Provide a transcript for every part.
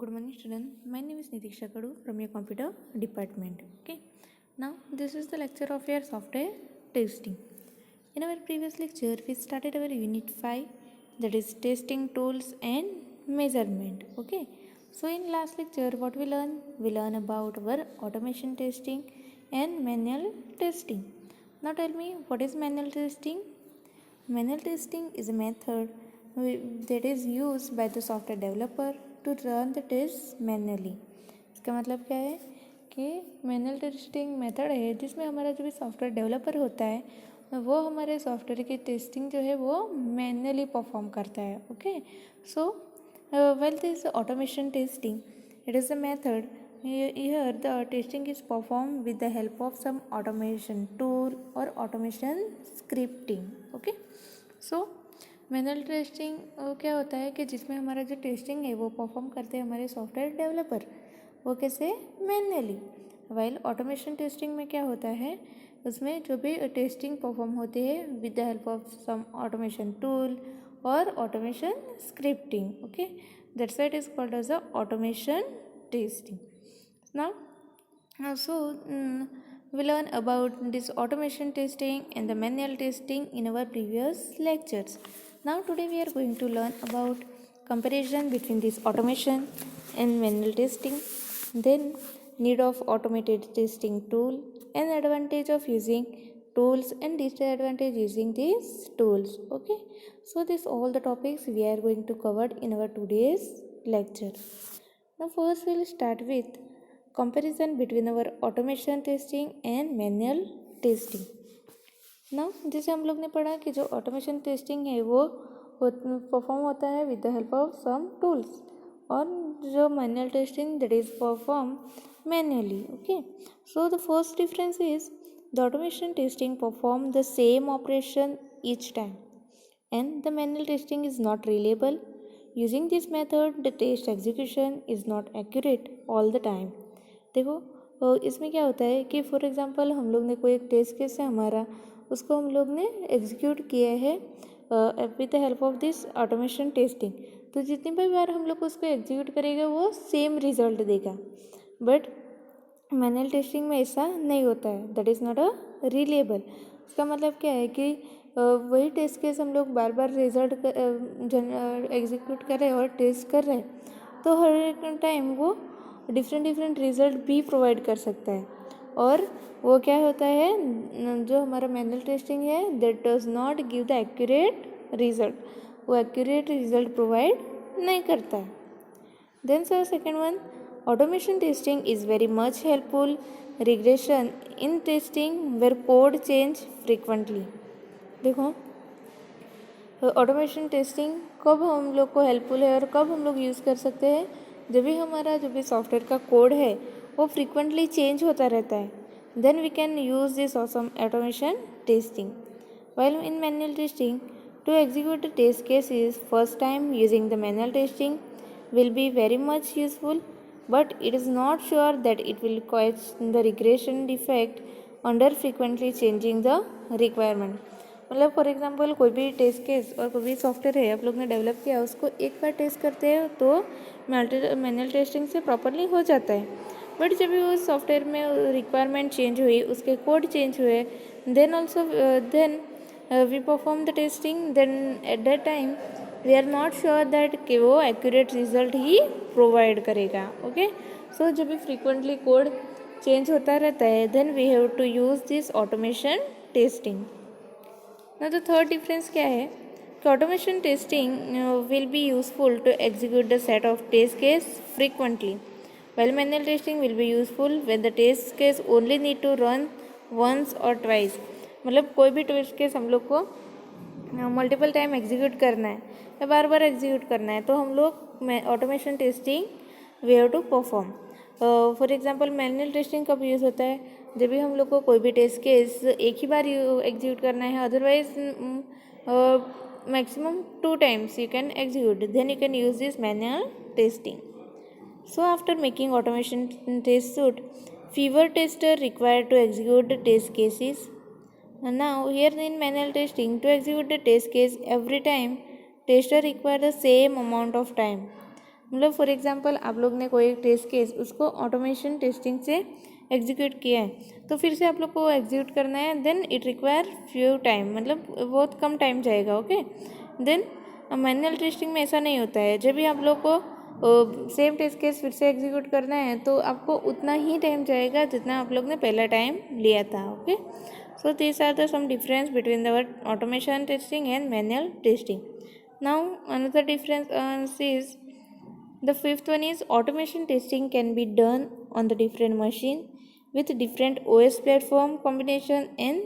Good morning, student. My name is Nitiksha Kadu from your computer department. Okay. Now this is the lecture of your software testing. In our previous lecture, we started our unit 5, that is testing tools and measurement. Okay. So in last lecture, what we learn? We learn about our automation testing and manual testing. Now tell me, what is manual testing? Manual testing is a method that is used by the software developer to run the tests manually. इसका मतलब क्या है कि manual testing method है जिसमें हमारा जो भी सॉफ्टवेयर डेवलपर होता है वो हमारे सॉफ्टवेयर की टेस्टिंग जो है वो मैनुअली परफॉर्म करता है. Okay. So well this automation testing it is a method. Here the testing is performed with the help of some automation tool or automation scripting. Okay. So manual testing क्या होता है कि जिसमें हमारा जो testing है वो परफॉर्म करते हैं हमारे सॉफ्टवेयर डेवलपर. वो कैसे? मैनुअली. वाइल ऑटोमेशन टेस्टिंग में क्या होता है, उसमें जो भी टेस्टिंग परफॉर्म होती है with the help of some automation tool और automation scripting. Okay. That's why it is called as a automation testing. Now so we learn about this automation testing and the manual testing in our previous lectures. Now today we are going to learn about comparison between this automation and manual testing, then need of automated testing tool and advantage of using tools and disadvantage using these tools. Okay, so this all the topics we are going to cover in our today's lecture. Now first we'll start with comparison between our automation testing and manual testing. ना जैसे हम लोग ने पढ़ा कि जो automation testing है वो परफॉर्म होता है with the help of some tools और जो manual testing that is perform manually. Okay. So the first difference is the automation testing perform the same operation each time and the manual testing is not reliable. Using this method the test execution is not accurate all the time. देखो इसमें क्या होता है कि for example हम लोग ने कोई एक टेस्ट केस है हमारा, उसको हम लोग ने एग्जीक्यूट किया है with the help of this automation testing. तो जितनी भी बार हम लोग उसको एग्जीक्यूट करेगा वो सेम रिजल्ट देगा. बट मैनुअल टेस्टिंग में ऐसा नहीं होता है. That is not a reliable. इसका मतलब क्या है कि वही टेस्ट केस हम लोग बार बार रिजल्ट एग्जीक्यूट कर रहे हैं और टेस्ट कर रहे हैं तो हर टाइम वो डिफरेंट रिज़ल्ट भी प्रोवाइड कर सकता है. और वो क्या होता है, जो हमारा मैनुअल टेस्टिंग है that does not give the accurate result. वो एक्यूरेट रिज़ल्ट प्रोवाइड नहीं करता है. Then sir second one, automation testing is very much helpful. Regression in testing where code change frequently. देखो ऑटोमेशन टेस्टिंग कब हम लोग को हेल्पफुल है और कब हम लोग यूज़ कर सकते हैं, जब भी हमारा जो भी सॉफ्टवेयर का कोड है वो फ्रीक्वेंटली चेंज होता रहता है. Then we can use this awesome automation testing. While in manual testing to execute the test cases first time using the manual testing will be very much useful, but it is not sure that it will cause the regression defect under frequently changing the requirement. मतलब for example कोई भी test case और कोई भी software है आप लोग ने डेवलप किया, उसको एक बार टेस्ट करते हैं तो मैनुअल टेस्टिंग से प्रॉपरली हो जाता है. बट जब भी उस सॉफ्टवेयर में रिक्वायरमेंट चेंज हुई, उसके कोड चेंज हुए, then also then we perform the testing, then at that time we are not sure that कि वो एक्यूरेट रिजल्ट ही प्रोवाइड करेगा. ओके. सो जब भी फ्रीक्वेंटली कोड चेंज होता रहता है then we have to use this automation testing. ना तो थर्ड डिफरेंस क्या है कि automation testing will be useful to execute the set of test case frequently, while manual testing will be useful when the test case only need to run once or twice. मतलब कोई भी test case हम लोग को multiple time execute करना है या बार बार execute करना है तो हम लोग automation testing we have to perform. For example manual testing कब यूज़ होता है, जब भी हम लोग को कोई भी टेस्ट केस एक ही बार एग्जीक्यूट करना है, otherwise maximum 2 times you can execute, then you can use this manual testing. So after making automation test suite, fewer testers required to execute the test cases. And now here in manual testing, to execute the test case every time, tester require the same amount of time. मतलब for example आप लोग ने कोई test case उसको automation testing से execute किया है तो फिर से आप लोग को एग्जीक्यूट करना है, then it require few time, मतलब बहुत कम टाइम जाएगा। ओके, देन मैनुअल टेस्टिंग में ऐसा नहीं होता है। जब भी आप लोग को सेम टेस्ट केस फिर से एग्जीक्यूट करना है तो आपको उतना ही टाइम जाएगा जितना आप लोग ने पहला टाइम लिया था। Okay, so this are the some difference between the automation testing and manual testing. Now another difference is the fifth one is automation testing can be done on the different machine with different OS platform combination and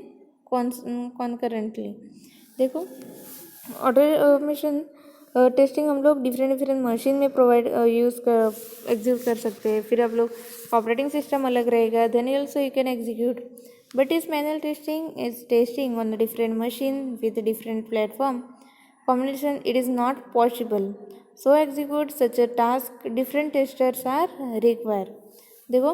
concurrently। देखो automation testing हम लोग different machine में provide use कर execute कर सकते हैं। फिर आप लोग ऑपरेटिंग सिस्टम अलग रहेगा, then also you can execute. But इस manual testing is testing on the different machine with different platform combination it is not possible, so execute such a task different testers are required। देखो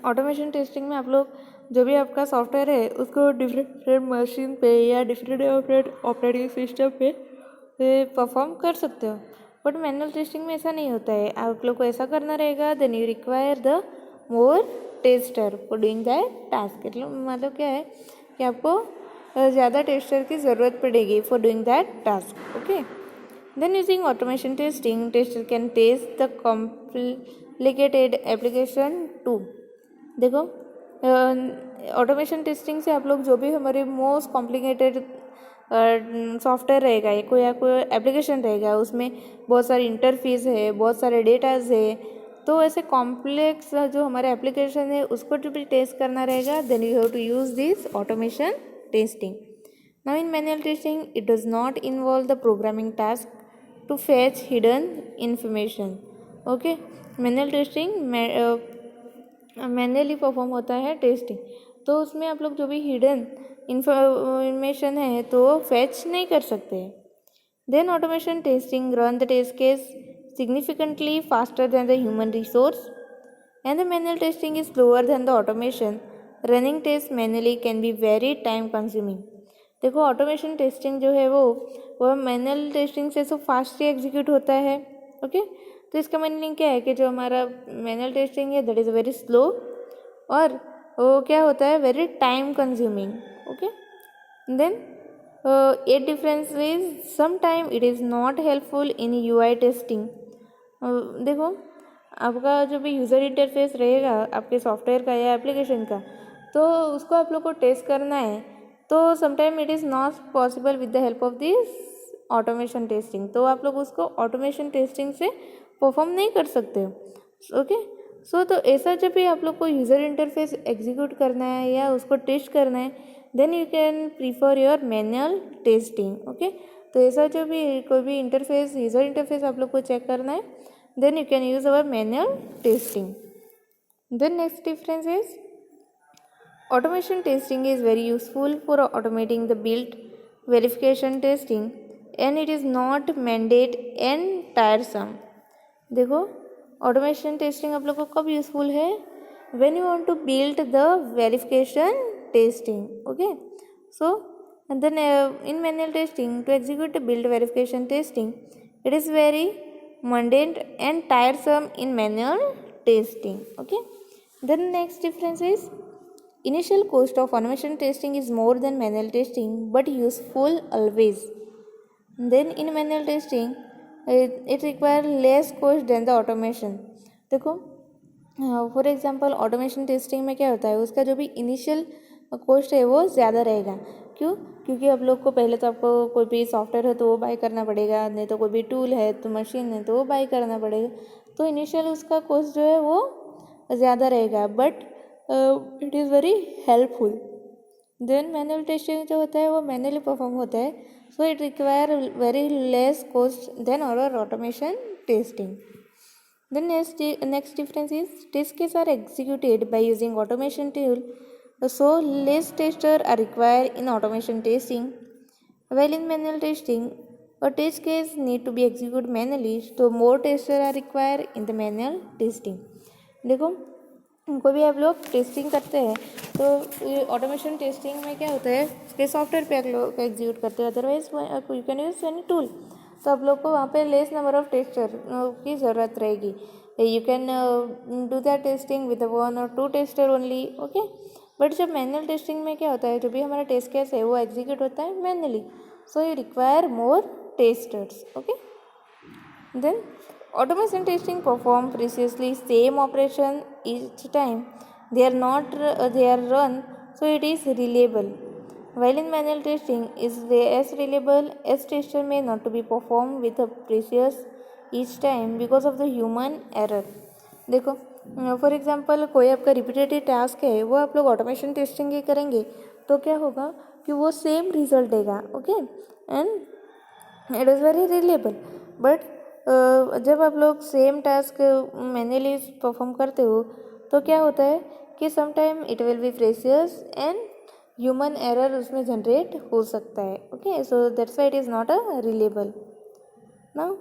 automation testing में आप लोग जो भी आपका software है उसको डिफरेंट मशीन पे या डिफरेंट ऑपरेटिंग सिस्टम पे परफॉर्म कर सकते हो। बट मैनुअल टेस्टिंग में ऐसा नहीं होता है, आप लोग को ऐसा करना रहेगा, then you require the more tester for doing that task. मतलब क्या है कि आपको ज़्यादा टेस्टर की ज़रूरत पड़ेगी for doing that task. Okay, then using automation testing tester can test the complicated application too. देखो ऑटोमेशन टेस्टिंग से आप लोग जो भी हमारे मोस्ट कॉम्प्लिकेटेड सॉफ्टवेयर रहेगा या कोई एप्लीकेशन रहेगा उसमें बहुत सारे इंटरफेस है, बहुत सारे डेटाज है, तो ऐसे कॉम्प्लेक्स जो हमारे एप्लीकेशन है उसको जो भी टेस्ट करना रहेगा, then you have to use this automation testing। Now in manual testing it does not involve the programming task to fetch hidden information। okay, manual testing manually perform होता है टेस्टिंग, तो उसमें आप लोग जो भी हिडन इंफॉर्मेशन है तो फैच नहीं कर सकते। Then automation testing run the test case significantly faster than the human resource and the manual testing is slower than the automation। Running test manually can be very time consuming. देखो automation testing जो है वो manual testing से so fast ही execute होता है। Okay, तो इसका meaning क्या है कि जो हमारा मैनुअल टेस्टिंग है दैट इज़ वेरी स्लो और वो क्या होता है very time consuming. Okay, then एक difference is some time it is not helpful in UI testing. देखो आपका जो भी यूज़र इंटरफेस रहेगा आपके सॉफ्टवेयर का या एप्लीकेशन का, तो उसको आप लोग को टेस्ट करना है, तो sometime it is not possible with the help of this automation testing, तो आप लोग उसको ऑटोमेशन टेस्टिंग से परफॉर्म नहीं कर सकते हो। ओके, सो तो ऐसा जब भी आप लोग को यूज़र इंटरफेस एग्जीक्यूट करना है या उसको टेस्ट करना है, then you can prefer your manual testing. Okay, तो ऐसा जो भी कोई भी इंटरफेस यूज़र इंटरफेस आप लोग को चेक करना है, then you can use our manual testing। Then next difference is automation testing is very useful for automating the build verification testing and it is not mandate and tiresome। देखो automation testing आप लोग को कब useful है, when you want to build the verification testing। okay, so and then in manual testing to execute the build verification testing it is very mundane and tiresome in manual testing। okay, then next difference is initial cost of automation testing is more than manual testing but useful always। then in manual testing it require less cost than the automation। देखो for example automation testing में क्या होता है, उसका जो भी initial cost है वो ज़्यादा रहेगा। क्यों? क्योंकि आप लोग को पहले तो आपको कोई भी सॉफ्टवेयर है तो वो बाय करना पड़ेगा, नहीं तो कोई भी टूल है तो मशीन है तो वो बाय करना पड़ेगा, तो इनिशियल उसका कॉस्ट जो है वो ज़्यादा रहेगा, but it is very helpful. Then manual testing जो होता है वो मैनुअली परफॉर्म होता है, so it require very less cost then और automation testing. The next difference is test cases are executed by using automation tool, so less testers are required in automation testing. While in manual testing, a test case need to be executed manually, so more testers are required in the manual testing। देखो कोई भी आप लोग testing करते हैं तो automation testing में क्या होता है कि सॉफ्टवेयर पे आप लोग एग्जीक्यूट करते हो, otherwise you can use any tool. तो आप लोग को वहाँ पे लेस नंबर ऑफ टेस्टर की ज़रूरत रहेगी. You can do that testing with 1 or 2 tester only. Okay. But जब मैनुअल टेस्टिंग में क्या होता है, जो भी हमारा टेस्ट केस है वो एग्जीक्यूट होता है manually, so you require more testers. Okay. Then automation testing perform precisely same operation each time. They are run, so it is reliable. While in manual testing is as reliable as tester may not to be performed with a precious each time because of the human error. देखो, for example कोई आपका repetitive task है वो आप लोग automation testing ही करेंगे तो क्या होगा कि वो सेम रिजल्ट देगा. Okay. And it is very reliable. But जब आप लोग सेम टास्क मैन्युअली परफॉर्म करते हो तो क्या होता है कि sometime it will be precious and human error उसमें जनरेट हो सकता है. Okay. So that's why it is not a reliable. Now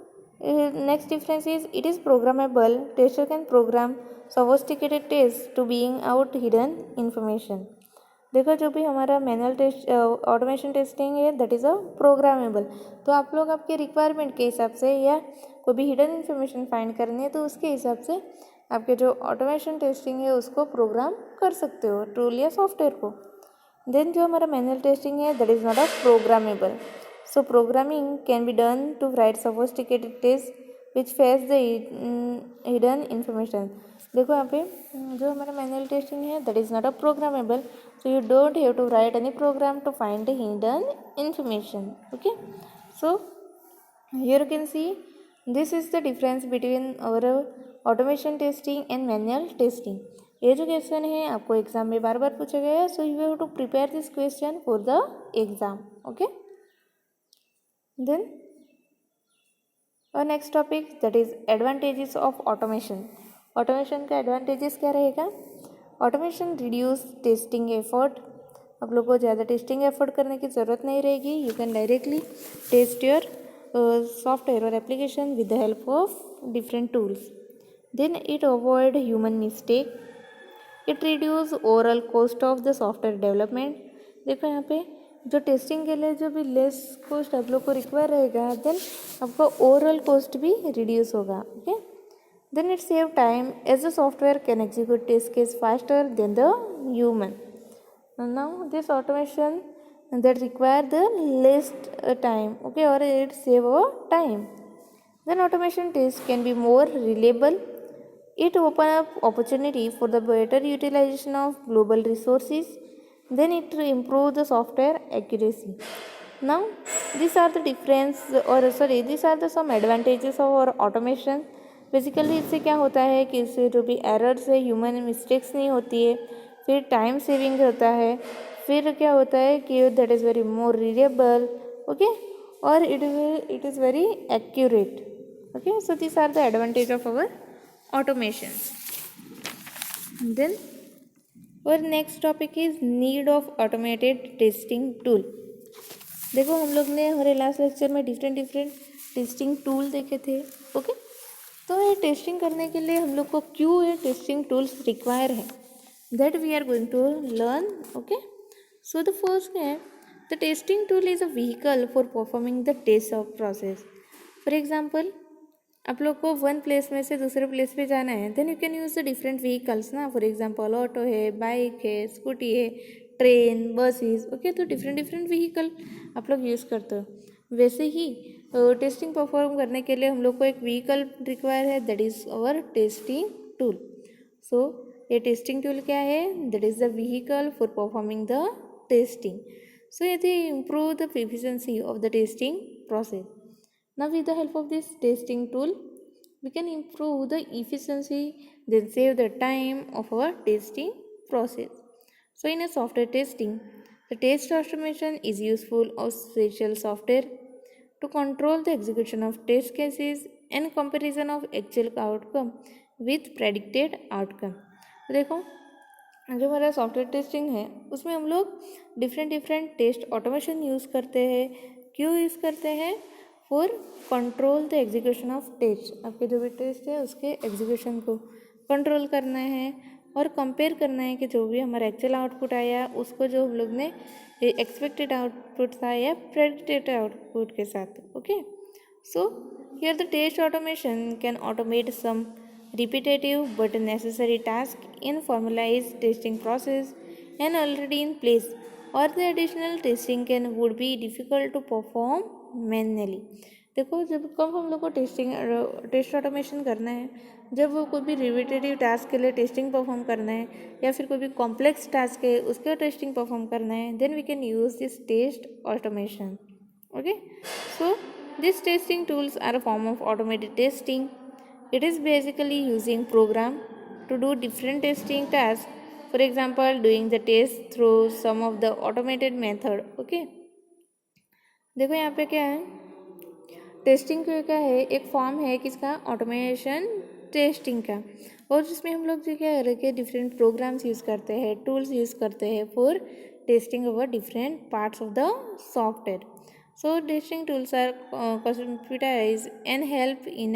next difference is it is programmable. Tester can program sophisticated test to being out hidden information. देखो, जो भी हमारा manual test automation testing है that is a programmable. तो आप लोग आपके requirement के हिसाब से या कोई भी हिडन इन्फॉर्मेशन फाइंड करनी है तो उसके हिसाब से आपके जो ऑटोमेशन टेस्टिंग है उसको प्रोग्राम कर सकते हो टूल या सॉफ्टवेयर को. देन जो हमारा मैनुअल टेस्टिंग है that is not a programmable. So programming can be done to write sophisticated test which face the hidden information. देखो यहाँ पे जो हमारा मैनुअल टेस्टिंग है that is not a programmable. So you don't have to write any program to find the hidden information. Okay. So here you can see this is the difference between our automation testing and manual testing. ये जो question है आपको exam में बार बार पूछा गया है. So you have to prepare this question for the exam. Okay. Then और next topic that is advantages of automation. Automation का एडवांटेजेस क्या रहेगा. Automation reduce testing effort. आप लोग को ज़्यादा टेस्टिंग एफर्ट करने की ज़रूरत नहीं रहेगी. You can directly test your software और application with the help of different tools. Then it avoid human mistake. It reduce overall cost of the software development. देखो यहाँ पे जो टेस्टिंग के लिए जो भी लेस कॉस्ट आप लोग को रिक्वायर रहेगा देन आपका ओवरऑल कॉस्ट भी रिड्यूस होगा. Okay. Then it saves time as the software can execute test case faster than the human. Now this automation that require the least time. Okay. Or it save our time. Then automation test can be more reliable. It open up opportunity for the better utilization of global resources. Then it improve the software accuracy. Now these are the difference these are the some advantages of our automation. Basically इससे क्या होता है कि इससे जो भी errors है human mistakes नहीं होती है. फिर टाइम सेविंग होता है. फिर क्या होता है कि that is very more reliable. Okay. और it is very accurate. Okay. So this are the advantage of our automation. Then और next topic is need of automated testing tool. देखो, हम लोग ने हमारे लास्ट लेक्चर में डिफरेंट टेस्टिंग टूल देखे थे. ओके. तो ये टेस्टिंग करने के लिए हम लोग को क्यों ये टेस्टिंग टूल्स रिक्वायर है that we are going to learn. Okay. So the first है the testing tool is a vehicle for performing the test of process. For example आप लोग को वन प्लेस में से दूसरे प्लेस पे जाना है then you can use the different vehicles ना. फॉर एग्जांपल ऑटो है, बाइक है, स्कूटी है, ट्रेन, बसेस. ओके. तो डिफरेंट व्हीकल आप लोग यूज़ करते हो. वैसे ही टेस्टिंग परफॉर्म करने के लिए हम लोग को एक व्हीकल रिक्वायर है that is our testing tool. So ये टेस्टिंग टूल क्या है that is the vehicle for performing the testing. So ये improve the efficiency of the testing process. Now with the help of this testing tool we can improve the efficiency then save the time of our testing process. So in a software testing the test automation is useful of special software to control the execution of test cases and comparison of actual outcome with predicted outcome. देखो, जो हमारा software testing है उसमें हम लोग different test automation use करते हैं. क्यों यूज़ करते हैं for control the execution of test. आपके जो भी टेस्ट है उसके एग्जीक्यूशन को कंट्रोल करना है और कंपेयर करना है कि जो भी हमारा एक्चुअल आउटपुट आया उसको जो हम लोग ने एक्सपेक्टेड आउटपुट था या प्रेडिक्टेड आउटपुट के साथ. Okay. So here the test automation can automate some repetitive but necessary task in formalized testing process and already in place, or the additional testing can would be difficult to perform manually. देखो जब कब हम लोग को test automation करना है, जब वो कोई भी रिपीटेटिव टास्क के लिए टेस्टिंग परफॉर्म करना है या फिर कोई भी कॉम्प्लेक्स टास्क है उसका टेस्टिंग परफॉर्म करना है, then we can use this test automation. Okay, so these testing tools are a form of automated testing. It is basically using program to do different testing tasks. For example, doing the test through some of the automated method. Okay, देखो यहाँ पे क्या है, testing क्या है, एक form है किसका, ऑटोमेशन टेस्टिंग का, और जिसमें हम लोग जो क्या है डिफरेंट प्रोग्राम्स यूज़ करते हैं, टूल्स यूज़ करते हैं for testing over different parts of the software. So testing tools are computerized and help in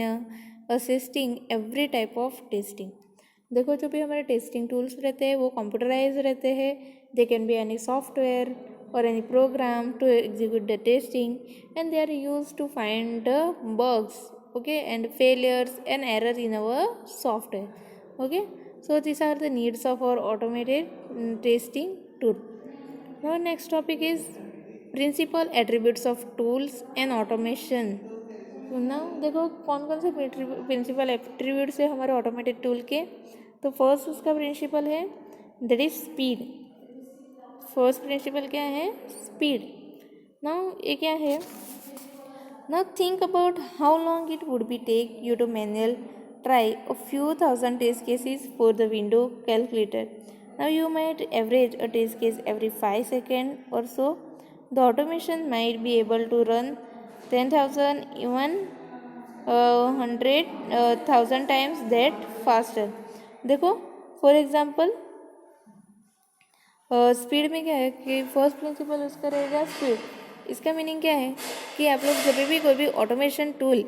assisting every type of testing. देखो जो भी हमारे टेस्टिंग टूल्स रहते हैं वो कंप्यूटराइज रहते हैं. They can be any software or any program to execute the testing and they are use to find the bugs, okay, and failures and error in our software. Okay, so these are the needs of our automated testing tool. Our next topic is principal attributes of tools and automation. ना देखो कौन कौन से principal attributes है हमारे automated tool के. तो first उसका प्रिंसिपल है that is speed. First principal क्या है, स्पीड. नाउ ये क्या है, now think about how long it would be take you to manual try a few thousand test cases for the window calculator. Now you might average a test case every 5 seconds or so. The automation might be able to run 10,000 even 100,000 times that faster. देखो for example speed में क्या है कि first principle उसका रहेगा speed. इसका meaning क्या है कि आप लोग जब भी कोई भी ऑटोमेशन टूल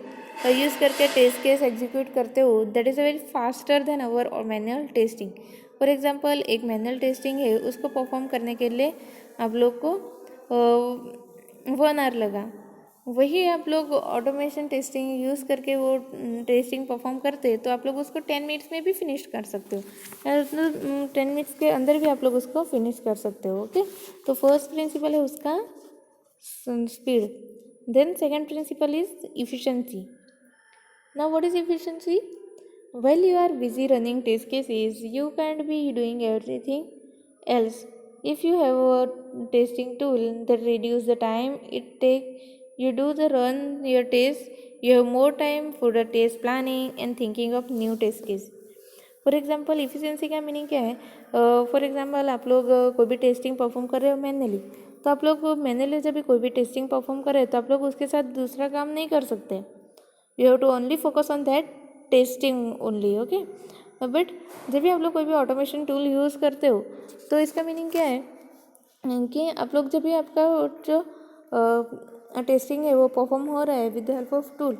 यूज़ करके टेस्ट केस एग्जीक्यूट करते हो, that is a very faster than our manual testing. For example एक मैनुअल टेस्टिंग है, उसको परफॉर्म करने के लिए आप लोग को 1 आवर लगा. वही आप लोग ऑटोमेशन टेस्टिंग यूज़ करके वो टेस्टिंग परफॉर्म करते तो आप लोग उसको 10 मिनट्स में भी फिनिश कर सकते हो, 10 मिनट्स के अंदर भी आप लोग उसको फिनिश कर सकते हो. ओके, तो फर्स्ट प्रिंसिपल है उसका speed. Then second principal is efficiency. Now what is efficiency? While you are busy running test cases, you can't be doing everything else. If you have a testing tool that reduces the time it takes you do the run your test, you have more time for the test planning and thinking of new test case. For example efficiency का meaning क्या है, for example आप लोग कोई भी testing perform कर रहे हो मैनुअली, तो आप लोग मैनुअली जब भी कोई भी टेस्टिंग परफॉर्म कर रहे हो तो आप लोग उसके साथ दूसरा काम नहीं कर सकते. You have to only focus on that testing only. Okay, but जब भी आप लोग कोई भी ऑटोमेशन टूल यूज़ करते हो तो इसका मीनिंग क्या है कि आप लोग जब भी आपका जो टेस्टिंग है वो परफॉर्म हो रहा है with the help of tool,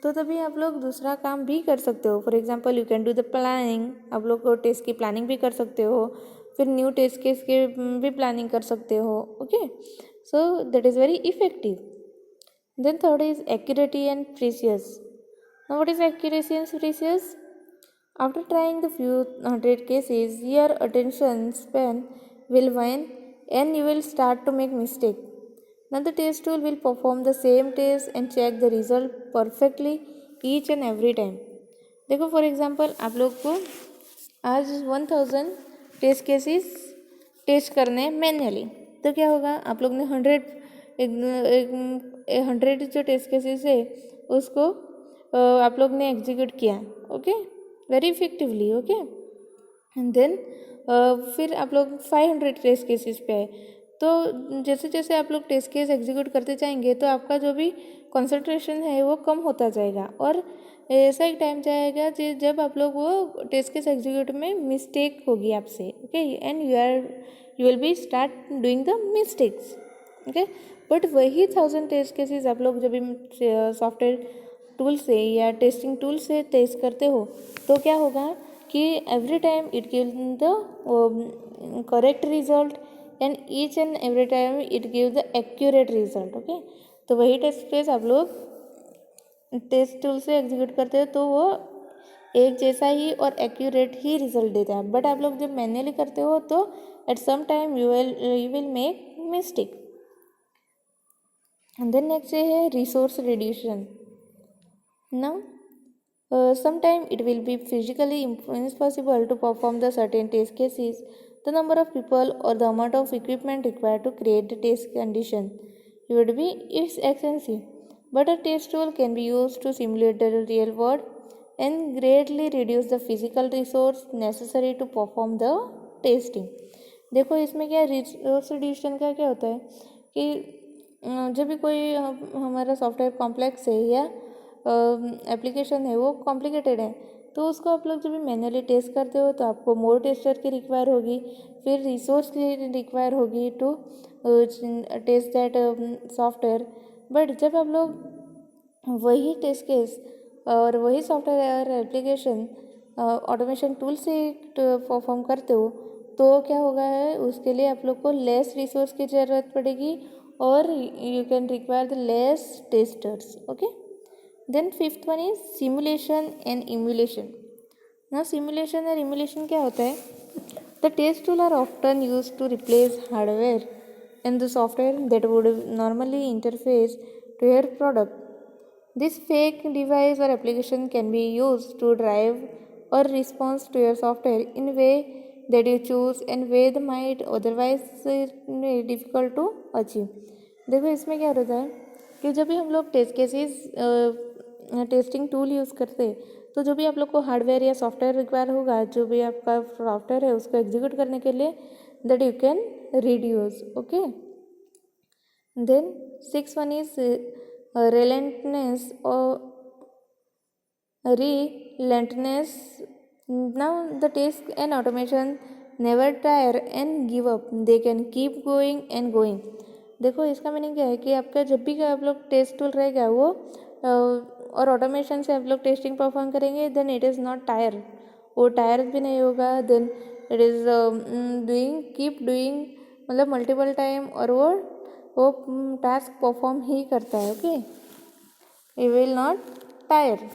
तो तभी आप लोग दूसरा काम भी कर सकते हो. For example you can do the planning, आप लोग को टेस्ट की प्लानिंग भी कर सकते हो, फिर न्यू टेस्ट केस के भी प्लानिंग कर सकते हो. Okay, so that is very effective. Then third is accuracy and precision. Now what is accuracy and precision? After trying the few hundred cases, your attention span will wane and you will start to make mistake. Now the test tool will perform the same test and check the result perfectly each and every time. देखो for example आप लोग को आज 1000 test cases test करने हैं manually, तो क्या होगा, आप लोग ने 100 जो टेस्ट केसेस है उसको आप लोग ने एग्जीक्यूट किया. Okay, very effectively. Okay, and then फिर आप लोग 500 टेस्ट केसेस पे आए. तो जैसे जैसे आप लोग टेस्ट केस एग्जीक्यूट करते जाएंगे तो आपका जो भी कंसंट्रेशन है वो कम होता जाएगा, और ऐसा एक टाइम जाएगा जब आप लोग वो टेस्ट केस एग्जीक्यूट में मिस्टेक होगी आपसे. Okay, and you will be start doing the mistakes. Okay, but वही 1000 टेस्ट केसेस आप लोग जब भी सॉफ्टवेयर टूल से या टेस्टिंग टूल से टेस्ट करते हो तो क्या होगा कि every time it give the correct result and each and every time it give the accurate result. Okay, तो वही टेस्ट केस आप लोग टेस्ट टूल से एग्जीक्यूट करते हो तो वो एक जैसा ही और एक्यूरेट ही रिजल्ट देता है, बट आप लोग जब मैन्युअली करते हो तो at some time you will make mistake. Then next है resource reduction. Now sometime it will be physically impossible to perform the certain test cases. The number of people or the amount of equipment required to create the test condition would be expensive. But a test tool can be used to simulate the real world and greatly reduce the physical resource necessary to perform the testing. देखो इसमें क्या resource reduction का क्या होता है कि जब भी कोई हमारा सॉफ्टवेयर कॉम्प्लेक्स है या एप्लीकेशन है वो कॉम्प्लिकेटेड है तो उसको आप लोग जब भी मैन्युअली टेस्ट करते हो तो आपको मोर टेस्टर की रिक्वायर होगी, फिर रिसोर्स की रिक्वायर होगी to test that software. But जब आप लोग वही टेस्ट केस और वही सॉफ्टवेयर एप्लीकेशन ऑटोमेशन टूल से परफॉर्म करते हो तो क्या होगा है उसके लिए आप लोग को लेस रिसोर्स की ज़रूरत पड़ेगी और you can require the less testers. Okay, then fifth one is simulation and emulation. Now simulation और emulation क्या होता है? The test tool are often used to replace hardware and the software that would normally interface to your product. This fake device or application can be used to drive or response to your software in a way that you choose and way that might otherwise difficult to achieve. देखो इसमें क्या होता है कि जब भी हम लोग test cases testing tool use करते तो जो भी आप लोग को हार्डवेयर या सॉफ्टवेयर रिक्वायर होगा, जो भी आपका सॉफ्टवेयर है उसको एग्जीक्यूट करने के लिए that you can reduce. Okay, then six one is relentness or relentlessness. Now the task and automation never tire and give up. They can keep going and going. देखो इसका मीनिंग क्या है कि आपका जब भी आप लोग टेस्ट टूल रहेगा वो और ऑटोमेशन से आप लोग टेस्टिंग परफॉर्म करेंगे then it is not tire, वो टायर भी नहीं होगा। Then it is doing keep doing मतलब मल्टीपल टाइम और वो टास्क परफॉर्म ही करता है। Okay, you will not tire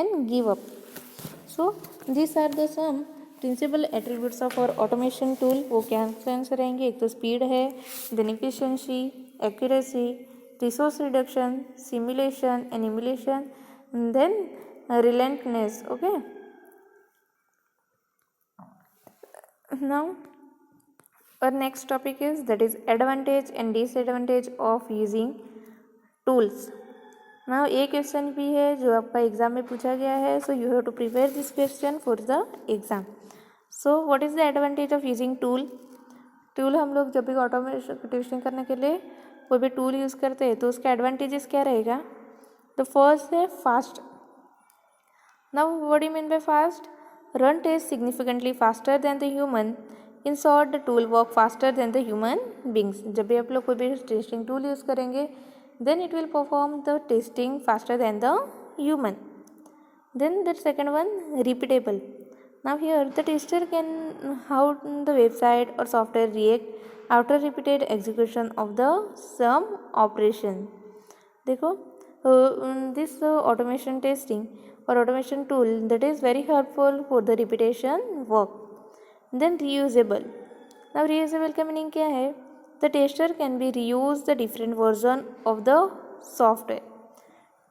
and give up. So these are the some principal attributes of our automation tool. वो क्या आंसर रहेंगे? एक तो स्पीड है, then efficiency, accuracy, resource reduction, simulation and emulation, then relentness. Okay, now our next topic is that is advantage and disadvantage of using tools. Now एक question भी है जो आपका एग्जाम में पूछा गया है, so you have to prepare this question for the exam. So what is the advantage of using tool हम लोग जब भी ऑटोमेशन टेस्टिंग करने के लिए कोई भी टूल यूज़ करते हैं तो उसका एडवांटेजेस क्या रहेगा? द फर्स्ट है fast. Now what you mean by fast? Run test significantly faster than the human. In short the tool work faster than the human beings. जब भी आप लोग कोई भी टेस्टिंग टूल यूज़ करेंगे then it will perform the testing faster than the human. Then the second one, repeatable. Now here the tester can how the website or software react after repeated execution of the some operation. देखो this automation testing or automation tool that is very helpful for the repetition work. Then reusable. Now reusable का meaning क्या है? The tester can be reuse the different version of the software.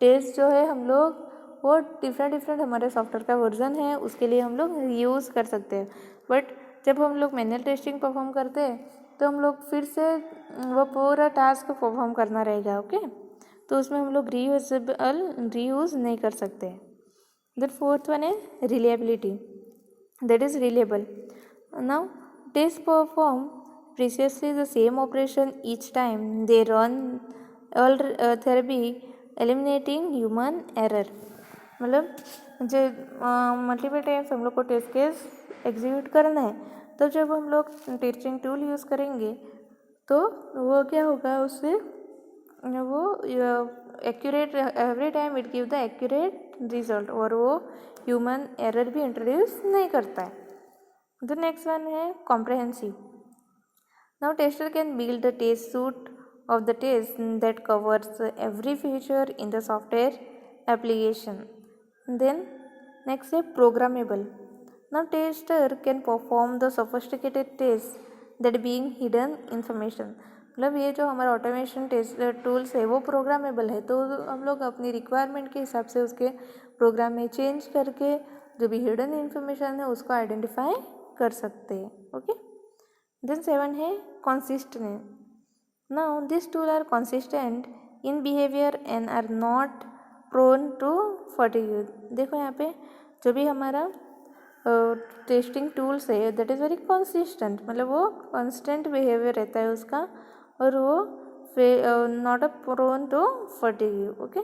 Test जो है हम लोग वो different हमारे software का वर्जन है उसके लिए हम लोग रीयूज़ कर सकते हैं। बट जब हम लोग मैनुअल टेस्टिंग परफॉर्म करते हैं तो हम लोग फिर से वो पूरा टास्क परफॉर्म करना रहेगा। ओके, तो उसमें हम लोग रीयूज़ नहीं कर सकते। देन फोर्थ वन है reliability, that is reliable. Now test perform precisely the same operation each time they run, all therapy eliminating human error। मतलब जो मल्टीपल टाइम्स हम लोग को टेस्ट केस एग्जीक्यूट करना है तो जब हम लोग टेस्टिंग टूल यूज़ करेंगे तो वो क्या होगा उससे वो accurate every time it give the accurate result और वो ह्यूमन एरर भी इंट्रोड्यूस नहीं करता है। द नेक्स्ट वन है comprehensive. Now tester can build a test suite of the test that covers every feature in the software application. Then next is programmable. Now tester can perform the sophisticated tests that being hidden information. मतलब ये जो हमारा automation test tools है वो programmable है, तो हम लोग अपनी रिक्वायरमेंट के हिसाब से उसके प्रोग्राम में चेंज करके जो भी हिडन इन्फॉर्मेशन है उसको आइडेंटिफाई कर सकते हैं. ओके. देन 7 है consistent. Now this tool are consistent in behaviour and are not prone to fatigue. देखो यहाँ पे जो भी हमारा टेस्टिंग टूल्स है दैट इज़ वेरी कंसिस्टेंट, मतलब वो कांस्टेंट बिहेवियर रहता है उसका और वो not a prone to fatigue. Okay.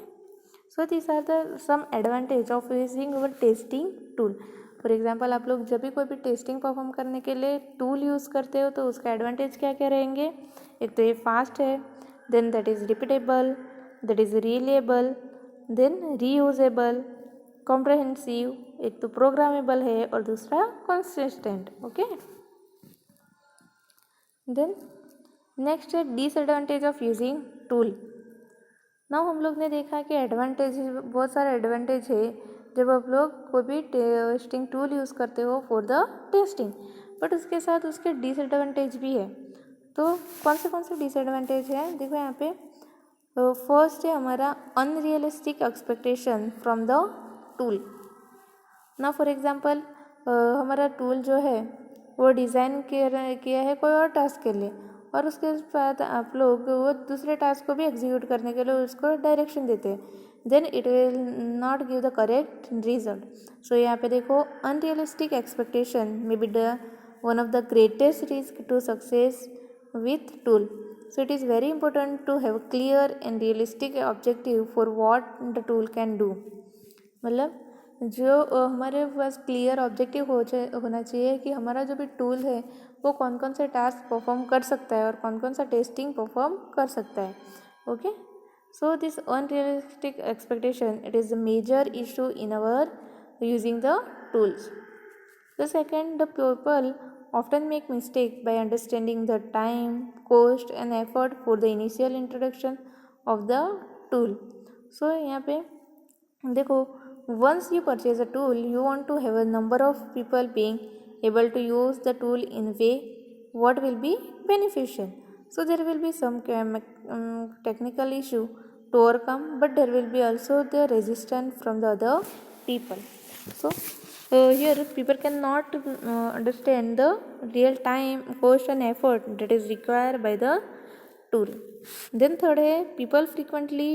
So this are the some advantage of using our testing tool. For example आप लोग जब भी कोई भी टेस्टिंग परफॉर्म करने के लिए टूल यूज़ करते हो तो उसका एडवांटेज क्या क्या रहेंगे. एक तो ये फास्ट है, then that is repeatable, that is reliable, then reusable, comprehensive, एक तो प्रोग्रामेबल है और दूसरा कंसिस्टेंट. ओके. देन नेक्स्ट है disadvantage of using tool. Now हम लोग ने देखा कि एडवांटेज, बहुत सारे एडवांटेज है जब आप लोग कोई भी टेस्टिंग टूल यूज़ करते हो फॉर द टेस्टिंग, बट उसके साथ उसके डिसएडवांटेज भी है. तो कौन से डिसएडवांटेज है देखो यहाँ पे. फर्स्ट है हमारा unrealistic expectation from the tool. ना फॉर एग्जांपल हमारा टूल जो है वो डिज़ाइन किया है कोई और टास्क के लिए और उसके बाद आप लोग वो दूसरे टास्क को भी एग्जीक्यूट करने के लिए उसको डायरेक्शन देते हैं, then it will not give the correct result. So यहाँ पे देखो unrealistic expectation may be the one of the greatest risk to success with tool. So it is very important to have clear and realistic objective for what the tool can do. मतलब जो हमारे पास clear objective होना चाहिए कि हमारा जो भी tool है वो कौन कौन से टास्क परफॉर्म कर सकता है और कौन कौन सा टेस्टिंग परफॉर्म कर सकता है. Okay. So this unrealistic expectation it is the major issue in our using the tools. The second, the people often make mistake by understanding the time, cost and effort for the initial introduction of the tool. So यहाँ पे देखो, once you purchase a tool you want to have a number of people being able to use the tool in way what will be beneficial. So there will be some technical issue to overcome, but there will be also the resistance from the other people. So here people cannot understand the real time, cost and effort that is required by the tool. Then third है people frequently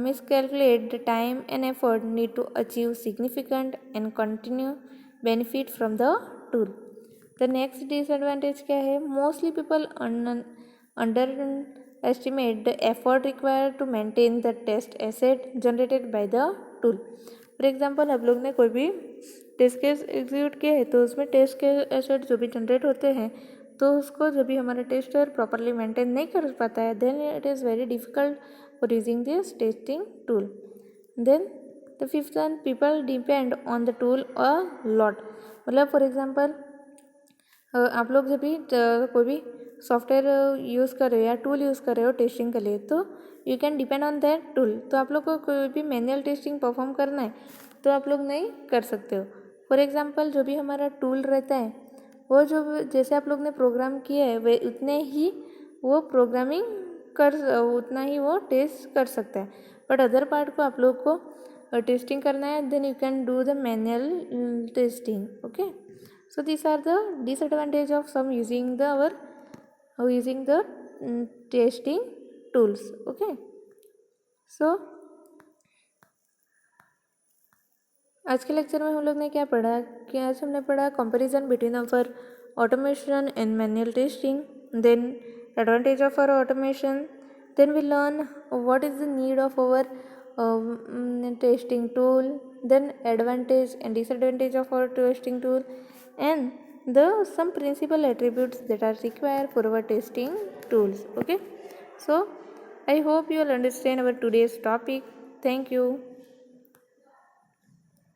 miscalculate the time and effort need to achieve significant and continue benefit from the tool. The next disadvantage क्या है, mostly people underestimate the effort required to maintain the test asset generated by the tool. For example आप लोग ने कोई भी test case execute किया है तो उसमें टेस्ट के एसेट जो भी जनरेट होते हैं तो उसको जब भी हमारा टेस्टर प्रॉपरली मेंटेन नहीं कर पाता है then it is very difficult for using this testing tool. Then the fifth one, people depend on the tool a lot. मतलब फॉर एग्जाम्पल आप लोग जब भी कोई भी सॉफ्टवेयर यूज़ कर रहे हो या टूल यूज़ कर रहे हो टेस्टिंग के लिए तो you can depend on that tool. तो आप लोग को कोई भी मैनुअल टेस्टिंग परफॉर्म करना है तो आप लोग नहीं कर सकते हो. फॉर एग्जांपल जो भी हमारा टूल रहता है वो जो जैसे आप लोग ने प्रोग्राम किया है वे उतने ही वो प्रोग्रामिंग उतना ही वो टेस्ट कर सकता है, बट अदर पार्ट को आप लोग को टेस्टिंग करना है then you can do the manual testing. Okay. So this are the disadvantage of some using the testing tools. Okay. So आज के लेक्चर में हम लोग ने क्या पढ़ा कि आज हमने पढ़ा comparison between our automation and manual testing, then advantage of our automation, then we learn what is the need of our testing tool, then advantage and disadvantage of our testing tool and some principal attributes that are required for our testing tools. Okay. So I hope you will understand our today's topic. Thank you.